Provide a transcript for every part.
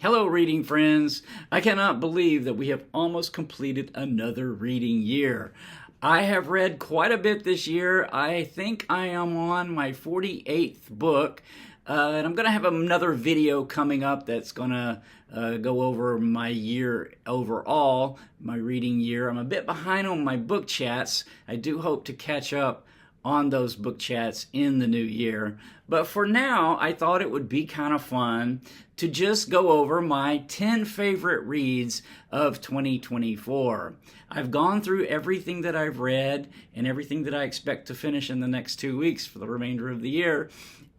Hello, reading friends. I cannot believe that we have almost completed another reading year. I have read quite a bit this year. I think I am on my 48th book. And I'm going to have another video coming up that's going to go over my year overall, my reading year. I'm a bit behind on my book chats. I do hope to catch up on those book chats in the new year. But for now, I thought it would be kind of fun to just go over my 10 favorite reads of 2024. I've gone through everything that I've read and everything that I expect to finish in the next 2 weeks for the remainder of the year.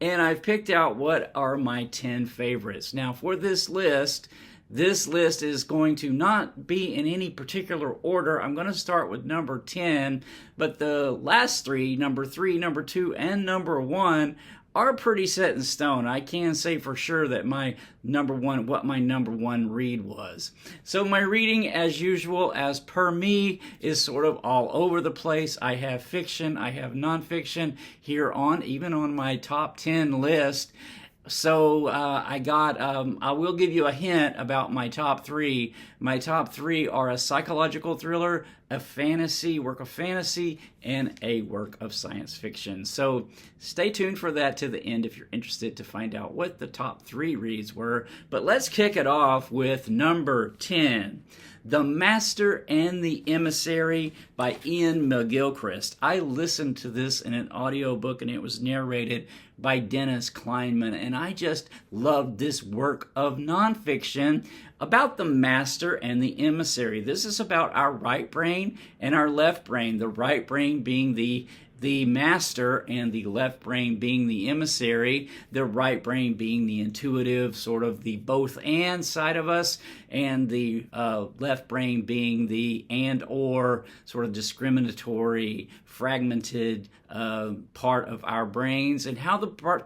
And I've picked out what are my 10 favorites. Now, for this list is going to not be in any particular order. I'm going to start with number 10, but the last three, number 3, number 2, and number 1, are pretty set in stone. I can say for sure that my number one read was. So my reading, as usual, as per me, is sort of all over the place. I have fiction, I have nonfiction here even on my top 10 list. So I will give you a hint about my top 3. My top 3 are a psychological thriller, a work of fantasy, and a work of science fiction. So stay tuned for that to the end if you're interested to find out what the top 3 reads were. But let's kick it off with number 10. The Master and the Emissary by Iain McGilchrist. I listened to this in an audiobook and it was narrated by Dennis Kleinman, and I just loved this work of nonfiction about the Master and the Emissary. This is about our right brain and our left brain, the right brain being the master and the left brain being the emissary, the right brain being the intuitive, sort of the both and side of us, and the left brain being the and or sort of discriminatory, fragmented part of our brains, and how the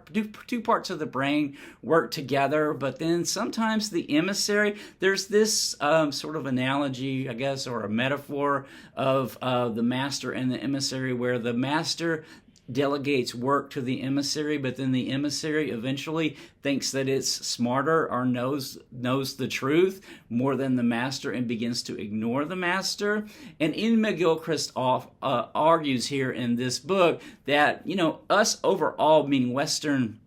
two parts of the brain work together. But then sometimes the emissary, there's this sort of analogy, I guess, or a metaphor of the master and the emissary, where the master delegates work to the emissary, but then the emissary eventually thinks that it's smarter or knows the truth more than the master and begins to ignore the master. And Iain McGilchrist argues here in this book that, us overall, meaning Western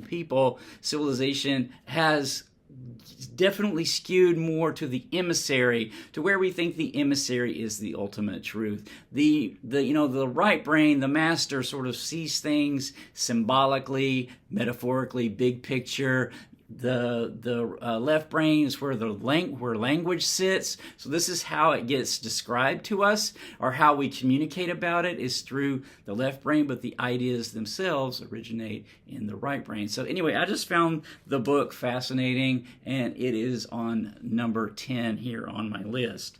people, civilization, has definitely skewed more to the emissary, to where we think the emissary is the ultimate truth. The right brain, the master, sort of sees things symbolically, metaphorically, big picture. The left brain is where where language sits. So this is how it gets described to us, or how we communicate about it is through the left brain, but the ideas themselves originate in the right brain. So anyway, I just found the book fascinating, and it is on number 10 here on my list.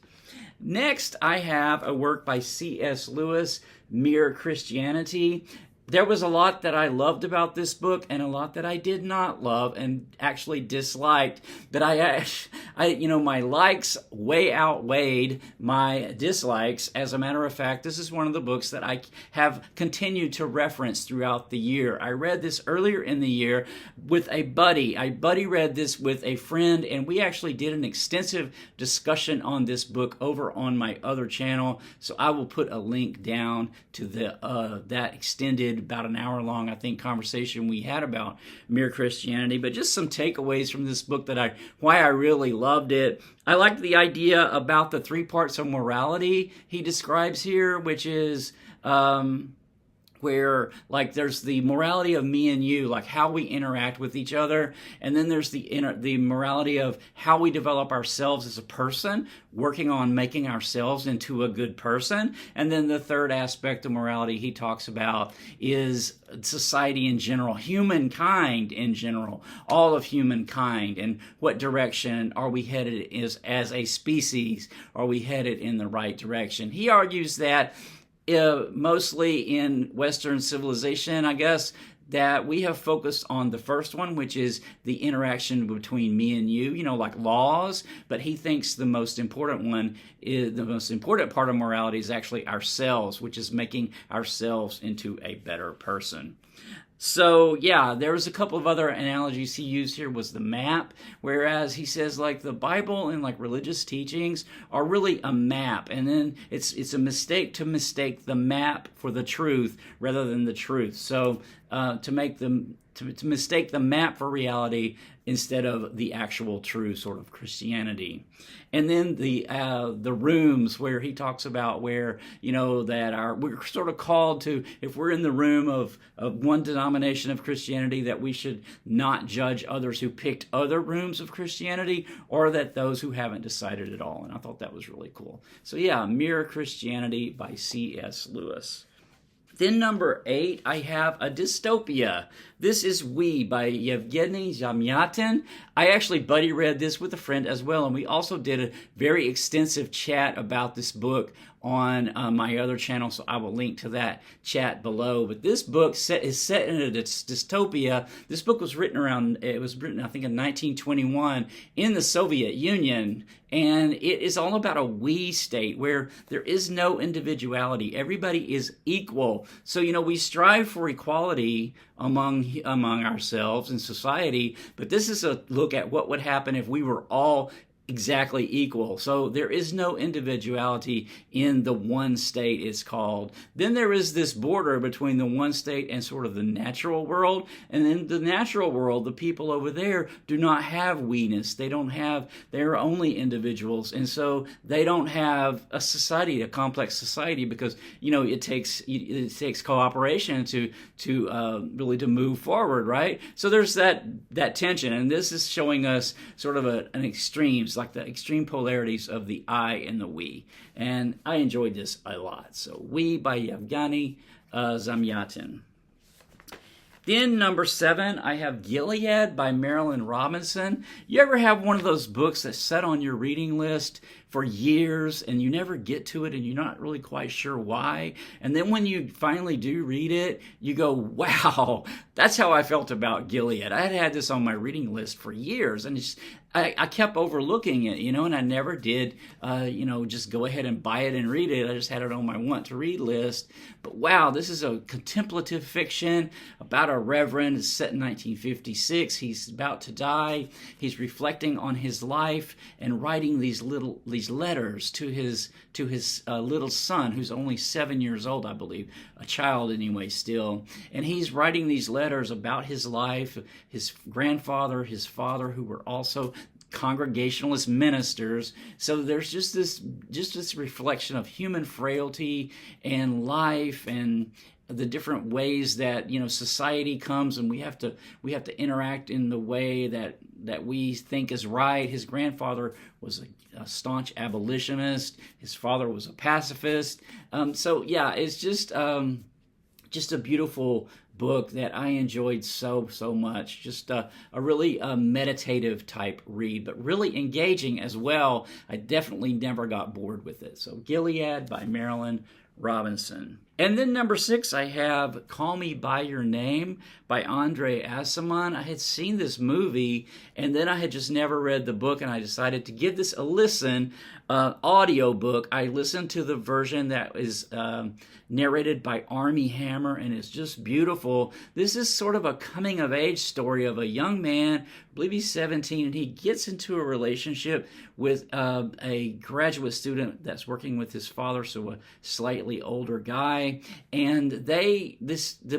Next, I have a work by C.S. Lewis, Mere Christianity. There was a lot that I loved about this book and a lot that I did not love and actually disliked. But my likes way outweighed my dislikes. As a matter of fact, this is one of the books that I have continued to reference throughout the year. I read this earlier in the year with a buddy. I read this with a friend, and we actually did an extensive discussion on this book over on my other channel. So I will put a link down to that extended, about an hour long, I think, conversation we had about Mere Christianity. But just some takeaways from this book why I really loved it. I liked the idea about the 3 parts of morality he describes here, which is where, like, there's the morality of me and you, like how we interact with each other, and then there's the morality of how we develop ourselves as a person, working on making ourselves into a good person. And then the third aspect of morality he talks about is society in general, humankind in general, all of humankind, and what direction are we headed as a species? Are we headed in the right direction? He argues that mostly in Western civilization, I guess, that we have focused on the first one, which is the interaction between me and you, like laws. But he thinks the most important part of morality is actually ourselves, which is making ourselves into a better person. So yeah, there was a couple of other analogies he used here was the map, whereas he says like the Bible and like religious teachings are really a map, and then it's a mistake to mistake the map for the truth rather than the truth. So to make them to mistake the map for reality instead of the actual true sort of Christianity. And then the rooms where he talks about where, you know, that we're sort of called to, if we're in the room of one denomination of Christianity, that we should not judge others who picked other rooms of Christianity, or that those who haven't decided at all. And I thought that was really cool. So yeah, Mere Christianity by C.S. Lewis. Then number 8, I have a dystopia. This is We by Yevgeny Zamyatin. I actually buddy read this with a friend as well, and we also did a very extensive chat about this book on my other channel, so I will link to that chat below. But this book is set in a dystopia. This book was written I think in 1921 in the Soviet Union, and it is all about a we state where there is no individuality. Everybody is equal. So, you know, we strive for equality among ourselves in society, but this is a look at what would happen if we were all exactly equal. So there is no individuality in the one state, it's called. Then there is this border between the one state and sort of the natural world. And in the natural world, the people over there do not have we-ness. They're only individuals. And so they don't have a society, a complex society, because, you know, it takes cooperation to really to move forward, right? So there's that tension. And this is showing us sort of an extremes, like the extreme polarities of the I and the we. And I enjoyed this a lot. So We by Yevgeny Zamyatin. Then number 7, I have Gilead by Marilynne Robinson. You ever have one of those books that's set on your reading list for years and you never get to it and you're not really quite sure why? And then when you finally do read it, you go, wow, that's how I felt about Gilead. I had this on my reading list for years, and I kept overlooking it, you know, and I never did, just go ahead and buy it and read it. I just had it on my want-to-read list. But wow, this is a contemplative fiction about a reverend. It's set in 1956. He's about to die. He's reflecting on his life and writing these letters to his little son, who's only 7 years old, I believe, a child anyway still. And he's writing these letters about his life, his grandfather, his father, who were also Congregationalist ministers. So there's just this reflection of human frailty and life and the different ways that, you know, society comes, and we have to interact in the way that we think is right. His grandfather was a staunch abolitionist. His father was a pacifist. So yeah, it's just a beautiful book that I enjoyed so much. Just a really meditative type read, but really engaging as well. I definitely never got bored with it. So Gilead by Marilynne Robinson. And then number 6, I have Call Me By Your Name by Andre Aciman. I had seen this movie, and then I had just never read the book, and I decided to give this a listen. Audio book. I listened to the version that is narrated by Armie Hammer, and it's just beautiful. This is sort of a coming-of-age story of a young man, I believe he's 17, and he gets into a relationship with a graduate student that's working with his father, so a slightly older guy. And the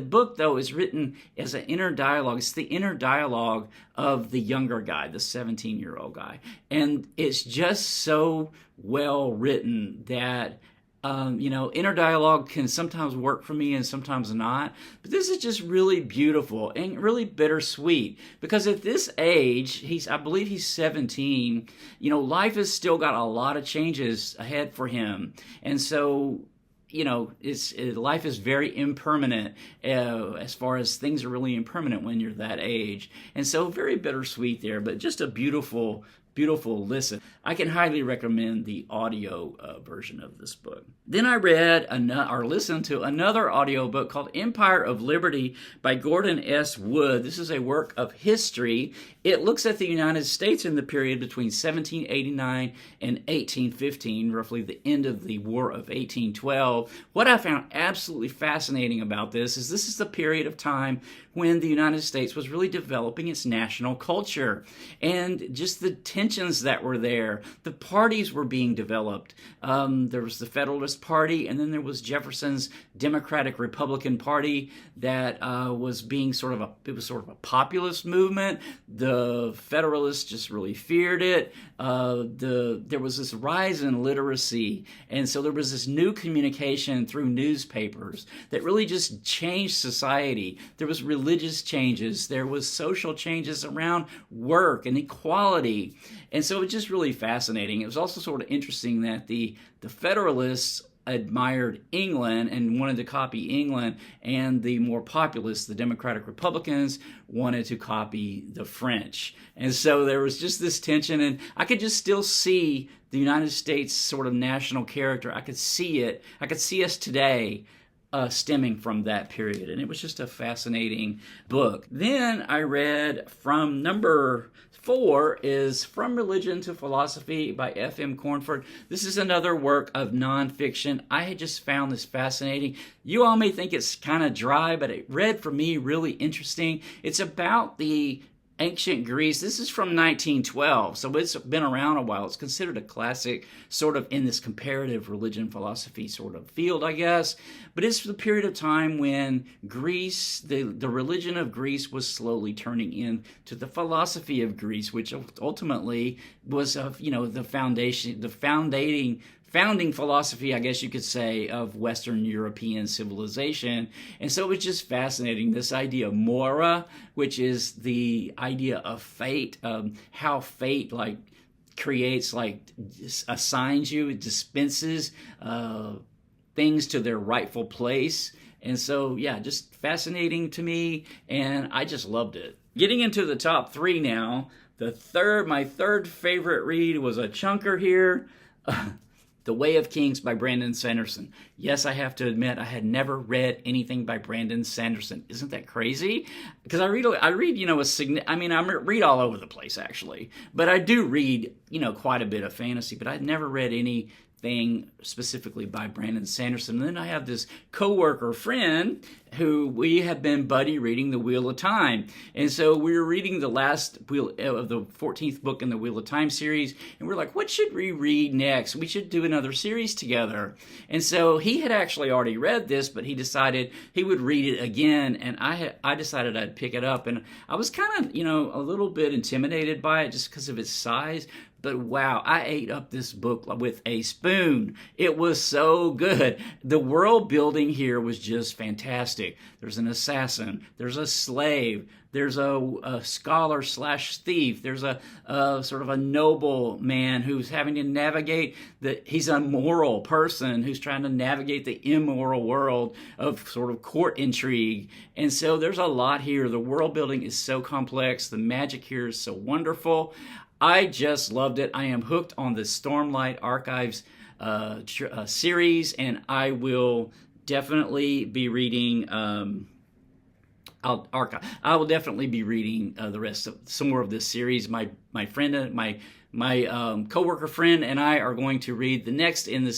book, though, is written as an inner dialogue. It's the inner dialogue of the younger guy, the 17-year-old guy. And it's just so well written that inner dialogue can sometimes work for me and sometimes not. But this is just really beautiful and really bittersweet, because at this age, I believe he's 17, life has still got a lot of changes ahead for him. And so, life is very impermanent as far as things are really impermanent when you're that age. And so very bittersweet there, but just a beautiful beautiful listen. I can highly recommend the audio version of this book. Then I read or listened to another audio book called Empire of Liberty by Gordon S. Wood. This is a work of history. It looks at the United States in the period between 1789 and 1815, roughly the end of the War of 1812. What I found absolutely fascinating about this is the period of time when the United States was really developing its national culture, and just the tensions that were there. The parties were being developed. There was the Federalist Party, and then there was Jefferson's Democratic Republican Party that was being sort of a populist movement. The Federalists just really feared it. There was this rise in literacy, and so there was this new communication through newspapers that really just changed society. There was religious changes. There was social changes around work and equality. And so it's just really fascinating. It was also sort of interesting that the Federalists admired England and wanted to copy England, and the more populists, the Democratic Republicans, wanted to copy the French. And so there was just this tension, and I could just still see the United States sort of national character. I could see it. I could see us today stemming from that period, and it was just a fascinating book. Then I read from number 4 is From Religion to Philosophy by F.M. Cornford. This is another work of nonfiction. I had just found this fascinating. You all may think it's kind of dry, but it read for me really interesting. It's about the ancient Greece. This is from 1912, so it's been around a while. It's considered a classic sort of in this comparative religion philosophy sort of field, I guess. But it's the period of time when Greece, the religion of Greece was slowly turning into the philosophy of Greece, which ultimately was the founding philosophy, I guess you could say, of Western European civilization. And so it's just fascinating, this idea of mora, which is the idea of fate, how fate creates, assigns you, it dispenses things to their rightful place. And so, yeah, just fascinating to me, and I just loved it. Getting into the top 3 now, my third favorite read was a chunker here. The Way of Kings by Brandon Sanderson. Yes, I have to admit, I had never read anything by Brandon Sanderson. Isn't that crazy? Because I read, I read all over the place, actually. But I do read, quite a bit of fantasy, but I'd never read anything specifically by Brandon Sanderson. And then I have this coworker friend who we have been buddy reading The Wheel of Time. And so we were reading the last wheel of the 14th book in the Wheel of Time series, and we're like, what should we read next? We should do another series together. And so he had actually already read this, but he decided he would read it again, and I decided I'd pick it up. And I was kind of, a little bit intimidated by it just because of its size. But wow, I ate up this book with a spoon. It was so good. The world building here was just fantastic. There's an assassin. There's a slave. There's a scholar / thief. There's a sort of a noble man who's having to navigate he's a moral person who's trying to navigate the immoral world of sort of court intrigue. And so there's a lot here. The world building is so complex. The magic here is so wonderful. I just loved it. I am hooked on the Stormlight Archives series, and I will definitely be reading. I will definitely be reading the rest of some more of this series. My friend, my coworker friend, and I are going to read the next in the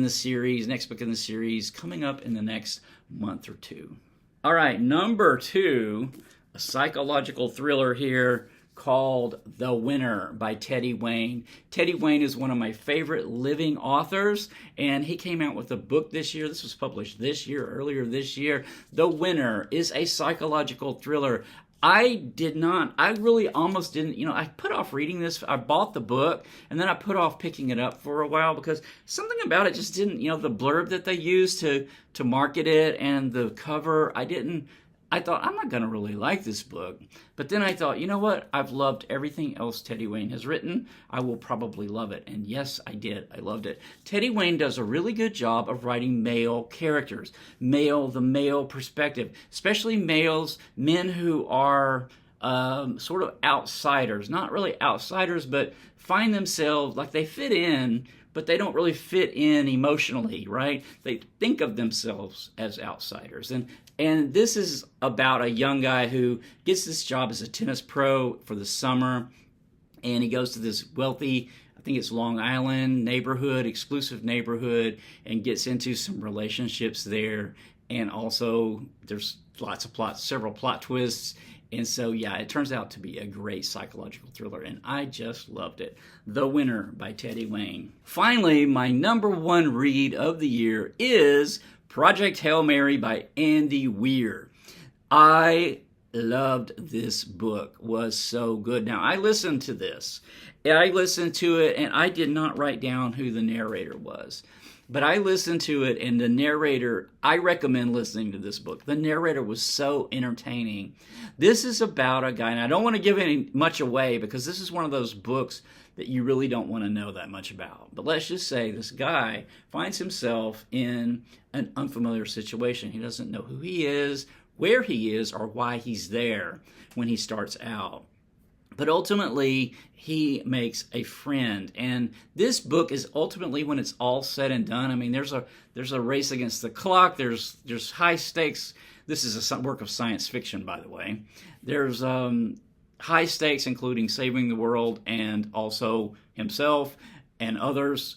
series, next book in the series, coming up in the next month or two. All right, number 2, a psychological thriller here, called The Winner by Teddy Wayne. Teddy Wayne is one of my favorite living authors, and he came out with a book this year. This was published earlier this year. The Winner is a psychological thriller. I really almost didn't, I put off reading this. I bought the book, and then I put off picking it up for a while because something about it just didn't, the blurb that they used to market it and the cover, I thought, I'm not going to really like this book. But then I thought, you know what? I've loved everything else Teddy Wayne has written. I will probably love it. And yes, I did. I loved it. Teddy Wayne does a really good job of writing male characters. The male perspective. Especially men who are sort of outsiders, not really outsiders, but find themselves like they fit in, but they don't really fit in emotionally, right? They think of themselves as outsiders. And this is about a young guy who gets this job as a tennis pro for the summer, and he goes to this wealthy, I think it's Long Island neighborhood, exclusive neighborhood, and gets into some relationships there. And also there's several plot twists. And so, yeah, it turns out to be a great psychological thriller, and I just loved it. The Winner by Teddy Wayne. Finally, my number one read of the year is Project Hail Mary by Andy Weir. I loved this book. Was so good. Now, I listened to it, and I did not write down who the narrator was. But I listened to it, and the narrator, I recommend listening to this book. The narrator was so entertaining. This is about a guy, and I don't want to give much away because this is one of those books that you really don't want to know that much about. But let's just say this guy finds himself in an unfamiliar situation. He doesn't know who he is, where he is, or why he's there when he starts out. But ultimately, he makes a friend. And this book is ultimately, when it's all said and done, I mean, there's a race against the clock. There's high stakes. This is a work of science fiction, by the way. There's high stakes, including saving the world and also himself and others.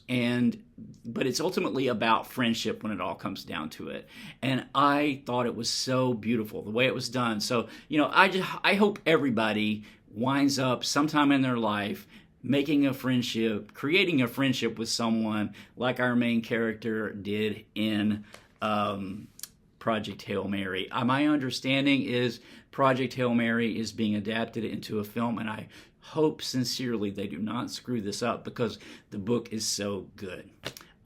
But it's ultimately about friendship when it all comes down to it. And I thought it was so beautiful, the way it was done. So, I hope everybody winds up sometime in their life making a friendship, creating a friendship with someone like our main character did in Project Hail Mary. My understanding is Project Hail Mary is being adapted into a film, and I hope sincerely they do not screw this up because the book is so good.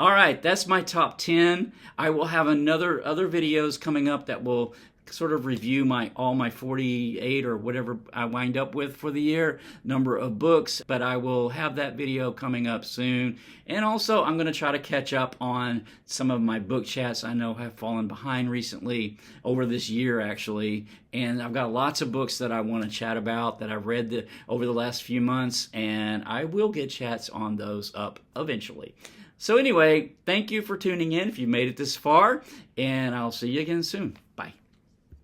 All right, that's my top 10. I will have other videos coming up that will sort of review all my 48 or whatever I wind up with for the year, number of books, but I will have that video coming up soon. And also, I'm going to try to catch up on some of my book chats I know have fallen behind recently, over this year actually, and I've got lots of books that I want to chat about that I've read over the last few months, and I will get chats on those up eventually. So anyway, thank you for tuning in if you made it this far, and I'll see you again soon. Bye.